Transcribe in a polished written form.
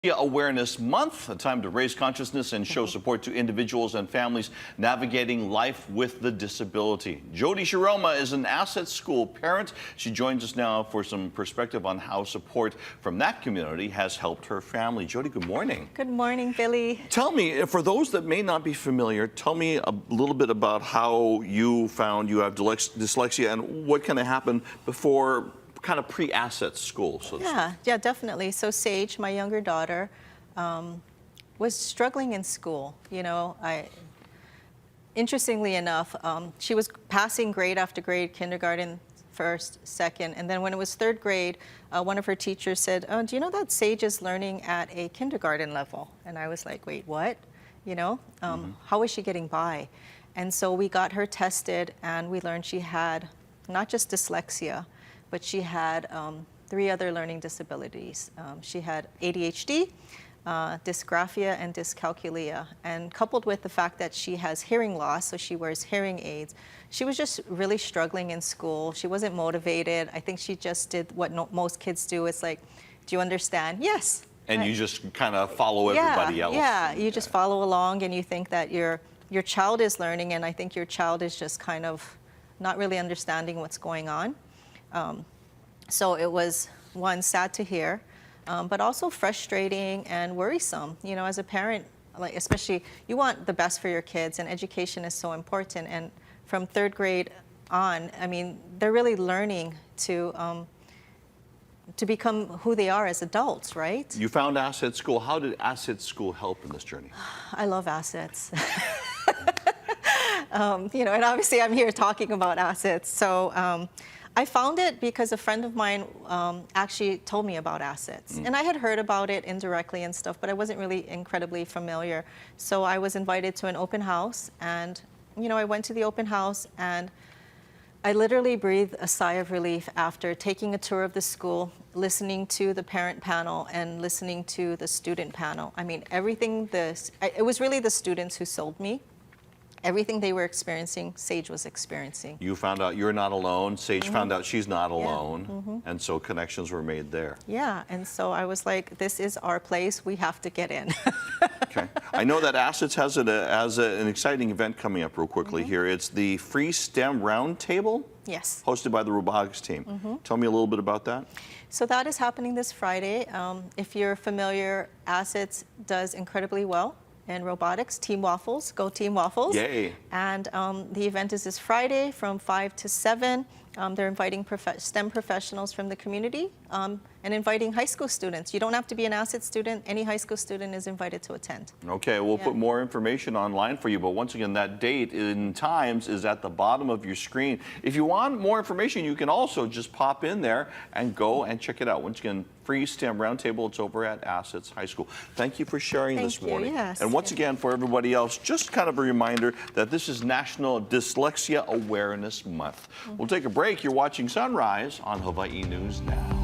Awareness Month, a time to raise consciousness and show support to individuals and families navigating life with the disability. Jody Shiroma is an Asset School parent. She joins us now for some perspective on how support from that community has helped her family. Jody, good morning. Good morning, Billy. Tell me, for those that may not be familiar, tell me a little bit about how you found you have dyslexia and what kind of happened before kind of pre-Asset School. So yeah, definitely. So Sage, my younger daughter, was struggling in school. You know, interestingly enough, she was passing grade after grade, kindergarten, first, second, and then when it was third grade, one of her teachers said, "Oh, do you know that Sage is learning at a kindergarten level?" And I was like, "Wait, what? You know, how is she getting by?" And so we got her tested, and we learned she had not just dyslexia, but she had 3 other learning disabilities. She had ADHD, dysgraphia, and dyscalculia. And coupled with the fact that she has hearing loss, so she wears hearing aids, she was just really struggling in school. She wasn't motivated. I think she just did what most kids do. It's like, do you understand? Yes. And you just kind of follow everybody else. Yeah, you just follow along and you think that your child is learning, and I think your child is just kind of not really understanding what's going on. So it was, one, sad to hear, but also frustrating and worrisome. You know, as a parent, like especially, you want the best for your kids, and education is so important. And from third grade on, I mean, they're really learning to become who they are as adults, right? You found Asset School. How did Asset School help in this journey? I love assets. You know, and obviously I'm here talking about assets. So I found it because a friend of mine actually told me about assets. And I had heard about it indirectly and stuff, but I wasn't really incredibly familiar. So I was invited to an open house, and, you know, I went to the open house, and I literally breathed a sigh of relief after taking a tour of the school, listening to the parent panel and listening to the student panel. I mean, everything, it was really the students who sold me. Everything they were experiencing, Sage was experiencing. You found out you're not alone. Sage found out she's not alone. And so connections were made there. Yeah, and so I was like, this is our place. We have to get in. Okay. I know that Assets has an exciting event coming up real quickly here. It's the Free STEM Roundtable. Yes. Hosted by the robotics team. Tell me a little bit about that. So that is happening this Friday. If you're familiar, Assets does incredibly well in robotics. Team Waffles, go Team Waffles. Yay. And the event is this Friday from 5 to 7. They're inviting STEM professionals from the community and inviting high school students. You don't have to be an Asset student. Any high school student is invited to attend. Okay, we'll put more information online for you, but once again, that date in times is at the bottom of your screen. If you want more information, you can also just pop in there and go and check it out. Once again, Free STEM Roundtable, it's over at Assets High School. Thank you for sharing this morning. Yes. And once again, for everybody else, just kind of a reminder that this is National Dyslexia Awareness Month. We'll take a break. You're watching Sunrise on Hawaii News Now.